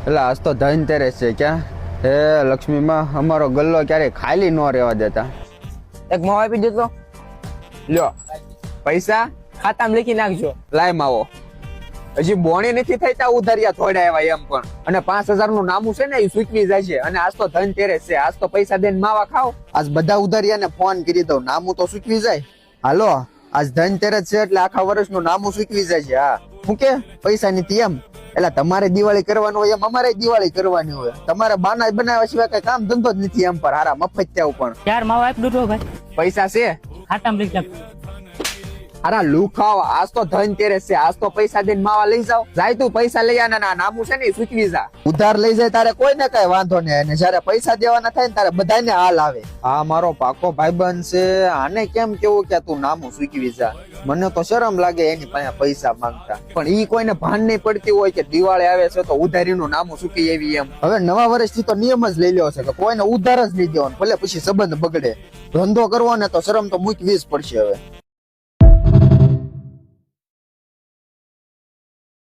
એટલે આજ તો ધનતેરસ છે ક્યાં હે લક્ષ્મીમાં અમારો ગલ્લો ક્યારે ખાલી ન રહેવા દેતા. એક માવો આપી દેતો. લ્યો પૈસા ખાતામાં લખી નાખજો. લાય માવો. હજી બોણી નથી થઈ તા ઉધારિયા થોડા એવા એમ પણ. અને 5000 નું નામું છે ને એ સૂકવી જાય છે. અને આજ તો ધનતેરસ છે, આજ તો પૈસા દઈને માવા ખાવ. આજ બધા ઉધારિયાને ફોન કરી દઉં, નામું તો સૂકવી જાય. હાલો આજ ધનતેરસ છે એટલે આખા વર્ષનું નામું સૂકવી જાય છે. હા હું કે પૈસા નથી એમ. એટલે તમારે દિવાળી કરવાનું હોય એમ અમારે દિવાળી કરવાની હોય. તમારે બાના બનાવ્યા સિવાય કઈ કામ ધંધો જ નથી એમ પર. હારા મફત ત્યાં પણ ચાર માવો આપી દીધો ભાઈ. પૈસા છે. ખાતામાં લખી નાખજો. હારા લુખાવ, આજ તો ધનતેરસ છે, આજ તો પૈસા દઈને માવા લઈ જાવ. જાય તું પૈસા લઈ આને નામું છે ને સૂકવી જા. ઉધાર લઈ જાય તારે કોઈને કઈ વાંધો નહીં, અને જયારે પૈસા દેવાના થાય ને તારે બધાને હાલ આવે. હા મારો પાકો ભાઈબંધ છે, આને કેમ કેવું કે તું નામું સૂકવી જા. મને તો શરમ લાગે એની પાસે પૈસા માંગતા. પણ ઈ કોઈને ભાન નહીં પડતી હોય કે દિવાળી આવે છે તો ઉધારીનું નામું સૂકી એવી એમ. હવે નવા વર્ષથી તો નિયમ જ લઈ લેવો છે કે કોઈને ઉધાર જ લઈ દેવાનો, ભલે પછી સંબંધ બગડે. ધંધો કરવો ને તો શરમ તો મૂકવી જ પડશે હવે.